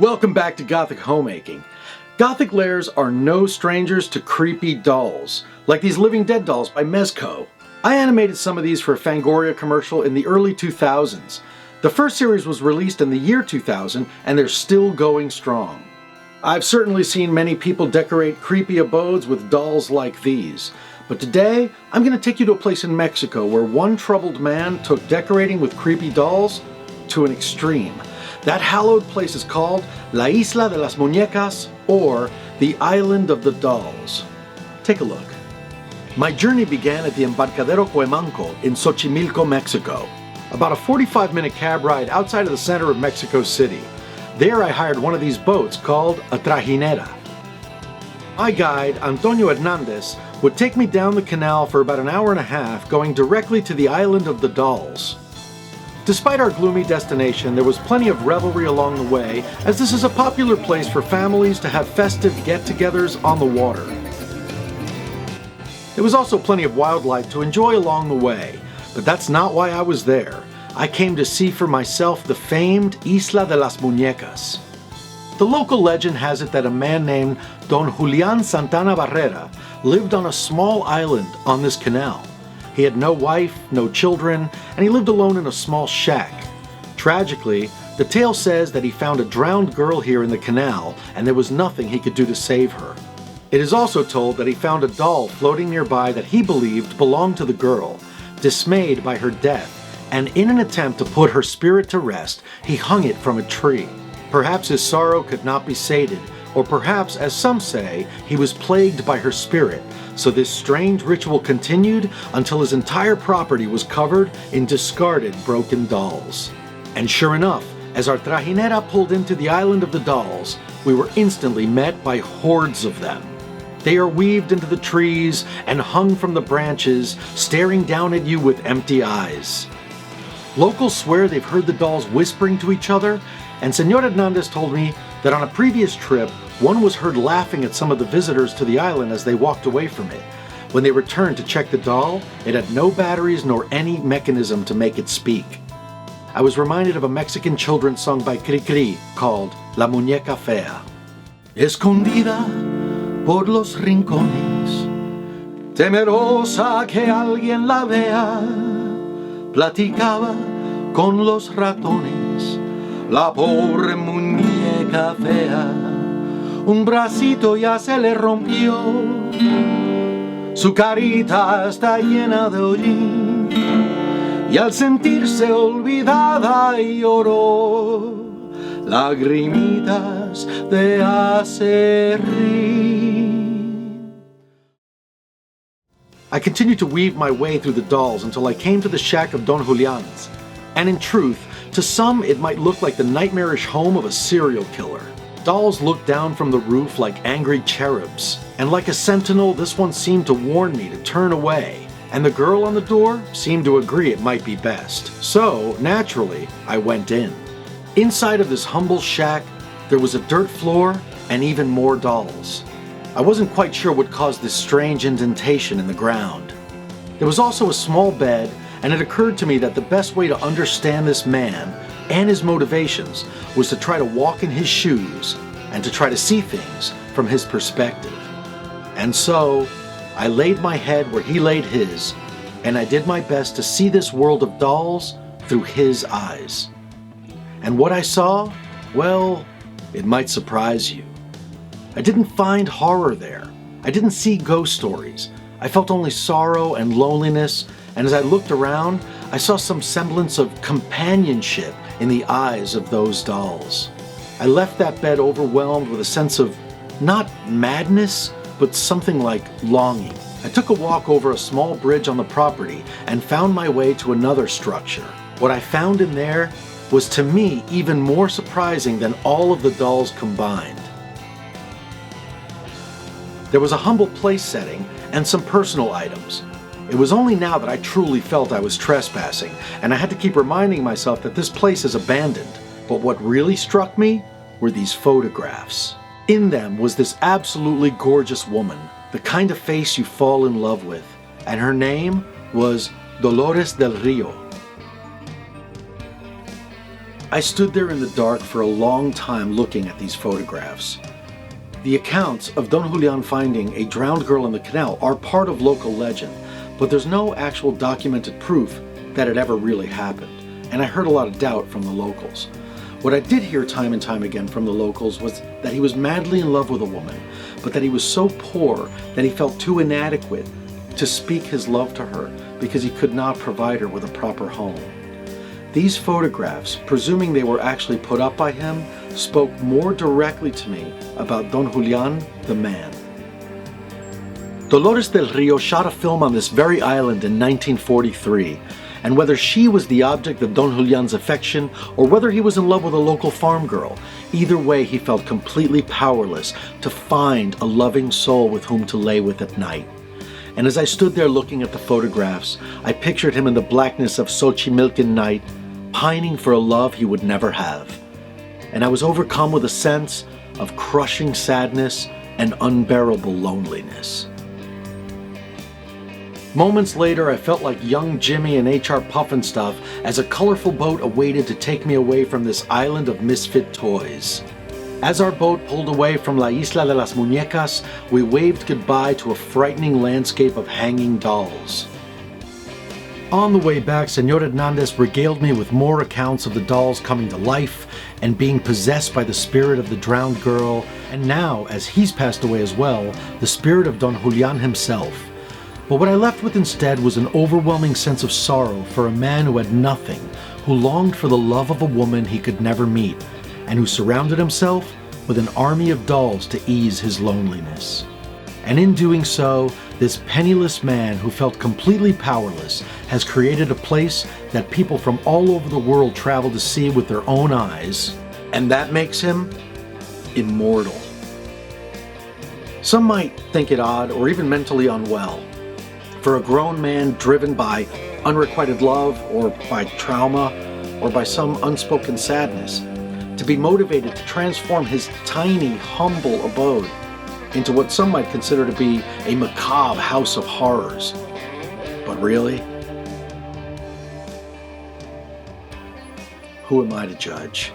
Welcome back to Gothic Homemaking. Gothic lairs are no strangers to creepy dolls, like these Living Dead dolls by Mezco. I animated some of these for a Fangoria commercial in the early 2000s. The first series was released in the year 2000, and they're still going strong. I've certainly seen many people decorate creepy abodes with dolls like these, but today I'm going to take you to a place in Mexico where one troubled man took decorating with creepy dolls to an extreme. That hallowed place is called La Isla De Las Muñecas, or the Island of the Dolls. Take a look. My journey began at the Embarcadero Cuemanco in Xochimilco, Mexico. About a 45-minute cab ride outside of the center of Mexico City. There I hired one of these boats called a trajinera. My guide, Antonio Hernandez, would take me down the canal for about an hour and a half, going directly to the Island of the Dolls. Despite our gloomy destination, there was plenty of revelry along the way, as this is a popular place for families to have festive get-togethers on the water. There was also plenty of wildlife to enjoy along the way, but that's not why I was there. I came to see for myself the famed Isla De Las Muñecas. The local legend has it that a man named Don Julio Santana Barrera lived on a small island on this canal. He had no wife, no children, and he lived alone in a small shack. Tragically, the tale says that he found a drowned girl here in the canal, and there was nothing he could do to save her. It is also told that he found a doll floating nearby that he believed belonged to the girl. Dismayed by her death, and in an attempt to put her spirit to rest, he hung it from a tree. Perhaps his sorrow could not be sated, or perhaps, as some say, he was plagued by her spirit. So this strange ritual continued until his entire property was covered in discarded broken dolls. And sure enough, as our trajinera pulled into the Island of the Dolls, we were instantly met by hordes of them. They are weaved into the trees and hung from the branches, staring down at you with empty eyes. Locals swear they've heard the dolls whispering to each other, and Senor Hernandez told me that on a previous trip, one was heard laughing at some of the visitors to the island as they walked away from it. When they returned to check the doll, it had no batteries nor any mechanism to make it speak. I was reminded of a Mexican children's song by Cri-Cri called La Muñeca Fea. Escondida por los rincones, temerosa que alguien la vea, platicaba con los ratones, la pobre muñeca fea. Un bracito ya se le rompió, su carita está llena de hollín, y al sentirse olvidada lloró, lagrimitas de acerrín. I continued to weave my way through the dolls until I came to the shack of Don Julio's, and in truth, to some it might look like the nightmarish home of a serial killer. Dolls looked down from the roof like angry cherubs, and like a sentinel, this one seemed to warn me to turn away, and the girl on the door seemed to agree it might be best. So, naturally, I went in. Inside of this humble shack, there was a dirt floor and even more dolls. I wasn't quite sure what caused this strange indentation in the ground. There was also a small bed, and it occurred to me that the best way to understand this man and his motivations was to try to walk in his shoes and to try to see things from his perspective. And so, I laid my head where he laid his, and I did my best to see this world of dolls through his eyes. And what I saw, well, it might surprise you. I didn't find horror there. I didn't see ghost stories. I felt only sorrow and loneliness, and as I looked around, I saw some semblance of companionship in the eyes of those dolls. I left that bed overwhelmed with a sense of not madness, but something like longing. I took a walk over a small bridge on the property and found my way to another structure. What I found in there was to me even more surprising than all of the dolls combined. There was a humble place setting and some personal items. It was only now that I truly felt I was trespassing, and I had to keep reminding myself that this place is abandoned. But what really struck me were these photographs. In them was this absolutely gorgeous woman, the kind of face you fall in love with, and her name was Dolores del Rio. I stood there in the dark for a long time looking at these photographs. The accounts of Don Julian finding a drowned girl in the canal are part of local legend, but there's no actual documented proof that it ever really happened, and I heard a lot of doubt from the locals. What I did hear time and time again from the locals was that he was madly in love with a woman, but that he was so poor that he felt too inadequate to speak his love to her because he could not provide her with a proper home. These photographs, presuming they were actually put up by him, spoke more directly to me about Don Julian, the man. Dolores del Rio shot a film on this very island in 1943, and whether she was the object of Don Julian's affection or whether he was in love with a local farm girl, either way he felt completely powerless to find a loving soul with whom to lay with at night. And as I stood there looking at the photographs, I pictured him in the blackness of Xochimilcan night, pining for a love he would never have. And I was overcome with a sense of crushing sadness and unbearable loneliness. Moments later, I felt like young Jimmy and H.R. Pufnstuf as a colorful boat awaited to take me away from this island of misfit toys. As our boat pulled away from La Isla De Las Muñecas, we waved goodbye to a frightening landscape of hanging dolls. On the way back, Senor Hernandez regaled me with more accounts of the dolls coming to life and being possessed by the spirit of the drowned girl, and now, as he's passed away as well, the spirit of Don Julian himself. But what I left with instead was an overwhelming sense of sorrow for a man who had nothing, who longed for the love of a woman he could never meet, and who surrounded himself with an army of dolls to ease his loneliness. And in doing so, this penniless man who felt completely powerless has created a place that people from all over the world travel to see with their own eyes, and that makes him immortal. Some might think it odd or even mentally unwell for a grown man driven by unrequited love or by trauma or by some unspoken sadness to be motivated to transform his tiny, humble abode into what some might consider to be a macabre house of horrors. But really, who am I to judge?